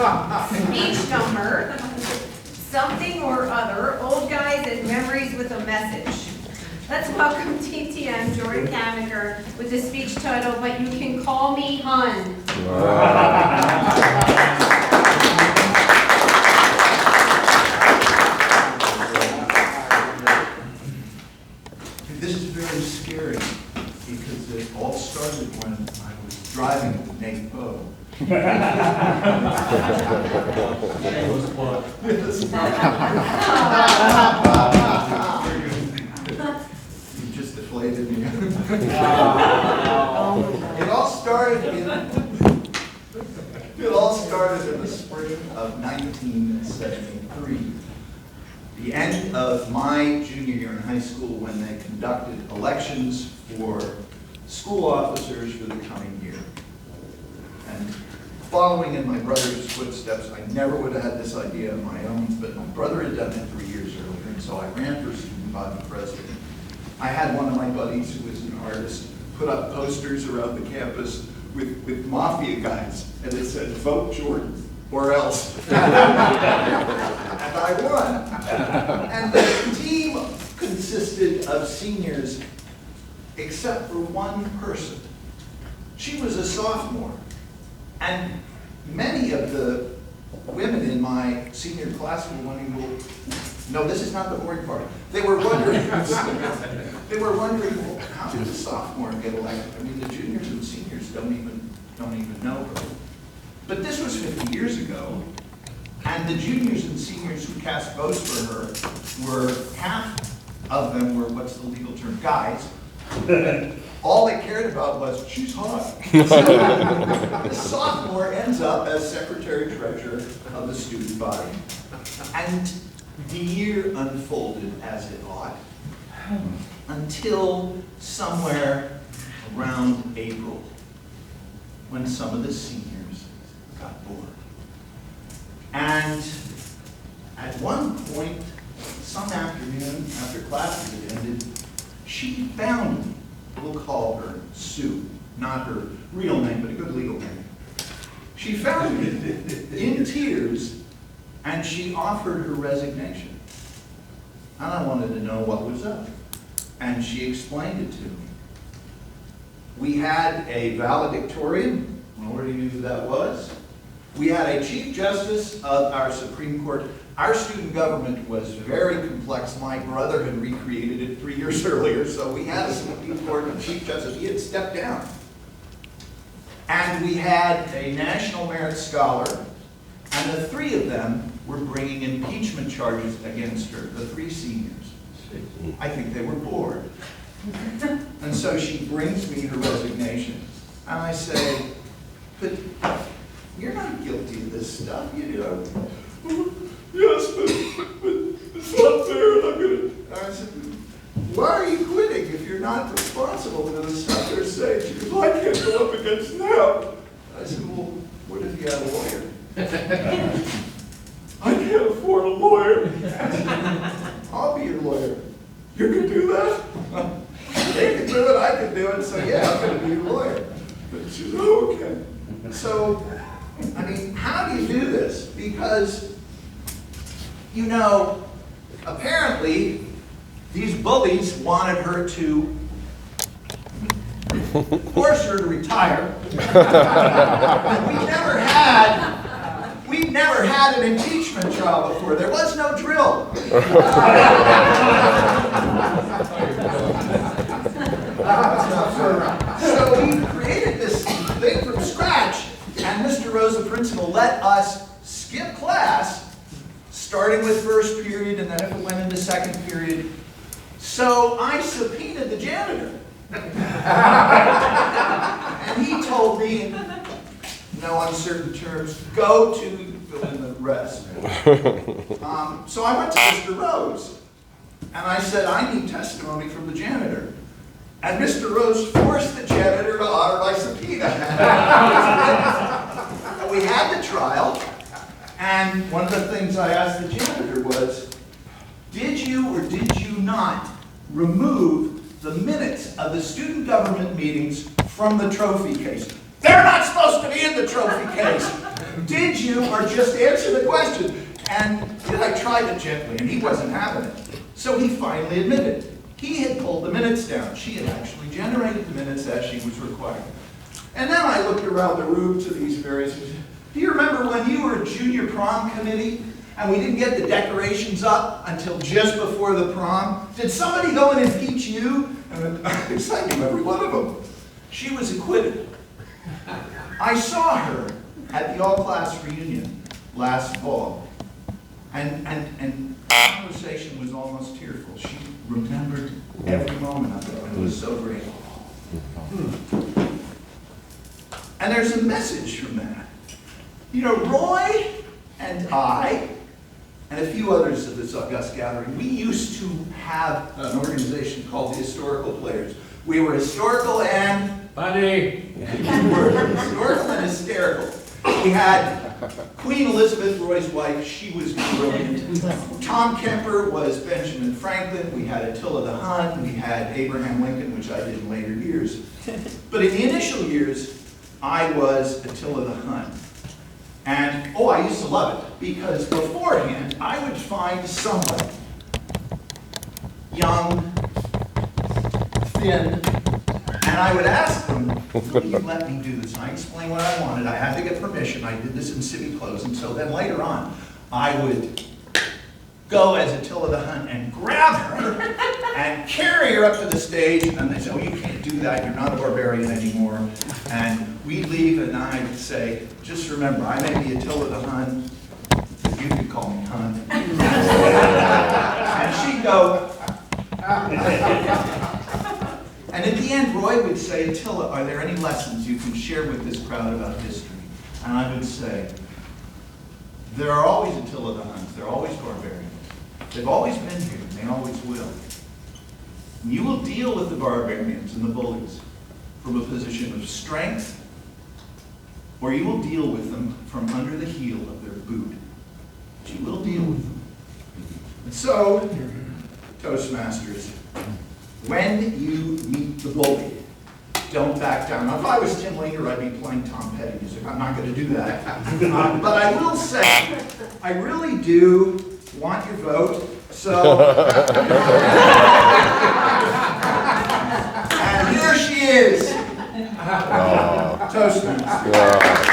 Speech number, something or other, old guys and memories with a message. Let's welcome TTM Jordan Camenker with the speech title, But You Can Call Me Hun. This is very scary because it all started when I was driving with Nate Poe. You just deflated me. It all started in the spring of 1973. The end of my junior year in high school, when they conducted elections for school officers for the coming year. And following in my brother's footsteps, I never would have had this idea of my own, but my brother had done it 3 years earlier, and so I ran for student body president. I had one of my buddies who was an artist put up posters around the campus with mafia guys, and it said, "Vote Jordan, or else." And I won. And the team consisted of seniors, except for one person. She was a sophomore. And many of the women in my senior class were wondering, well, no, this is not the boring part. They were wondering, well, how did a sophomore get elected? I mean, the juniors and seniors don't even know her. But this was 50 years ago, and the juniors and seniors who cast votes for her were, half of them were, what's the legal term, guys. All they cared about was, she's hot. So the sophomore ends up as secretary-treasurer of the student body. And the year unfolded as it ought, until somewhere around April, when some of the seniors got bored. And at one point, some afternoon, after classes had ended, she found me. We'll call her Sue, not her real name, but a good legal name. She found me in tears, and she offered her resignation. And I wanted to know what was up. And she explained it to me. We had a valedictorian, I already knew who that was. We had a Chief Justice of our Supreme Court. Our student government was very complex. My brother had recreated it 3 years earlier, so we had a Supreme Court and Chief Justice. He had stepped down. And we had a National Merit Scholar, and the three of them were bringing impeachment charges against her, the three seniors. I think they were bored. And so she brings me her resignation, and I say, but you're not guilty of this stuff, you know. Yes, but it's not fair. I said, why are you quitting if you're not responsible for the stuff they're saying? She goes, well, I can't go up against them. I said, well, what if you had a lawyer? I can't afford a lawyer. I'll be your lawyer. You can do that? They can do it, I can do it, so yeah, I'm going to be your lawyer. But she said, oh, okay. So, I mean, how do you do this? Because, you know, apparently these bullies wanted her to force her to retire. We've never had an impeachment trial before. There was no drill. So we created this thing from scratch, and Mr. Rose, the principal, let us skip class, starting with first period, and then if it went into second period. So I subpoenaed the janitor. And he told me, in no uncertain terms, go to fill in the rest. So I went to Mr. Rose, and I said, I need testimony from the janitor. And Mr. Rose forced the janitor to honor my subpoena. And we had the trial, and one of the things I asked the janitor was, did you or did you not remove the minutes of the student government meetings from the trophy case? They're not supposed to be in the trophy case. Did you or just answer the question. And I tried it gently, and he wasn't having it. So he finally admitted. He had pulled the minutes down. She had actually generated the minutes as she was required. And then I looked around the room to these various, do you remember when you were junior prom committee and we didn't get the decorations up until just before the prom? Did somebody go and impeach you? And I knew every one of them. She was acquitted. I saw her at the all-class reunion last fall, and the conversation was almost tearful. She remembered every moment of it, and was so grateful. And there's a message from that. You know, Roy and I, and a few others of this august gathering, we used to have an organization called the Historical Players. We were historical and... Funny. Historical and hysterical. We had Queen Elizabeth, Roy's wife. She was brilliant. Tom Kemper was Benjamin Franklin. We had Attila the Hun. We had Abraham Lincoln, which I did in later years. But in the initial years, I was Attila the Hun. And, oh, I used to love it, because beforehand, I would find somebody young, thin, and I would ask them, will you let me do this? And I explained what I wanted. I had to get permission. I did this in city clothes. And so then later on, I would go as Attila the Hun and grab her and carry her up to the stage. And they say, oh, you can't do that. You're not a barbarian anymore. And we'd leave, and I'd say, just remember, I may be Attila the Hun, but you could call me Hun. And she'd go, and at the end, Roy would say, Attila, are there any lessons you can share with this crowd about history? And I would say, there are always Attila the Huns. There are always barbarians. They've always been here, and they always will. And you will deal with the barbarians and the bullies from a position of strength, or you will deal with them from under the heel of their boot. But you will deal with them. And so, Toastmasters, when you meet the bully, don't back down. Now, if I was Tim Linger, I'd be playing Tom Petty music. I'm not going to do that. But I will say, I really do want your vote. So, and here she is, Toastmasters.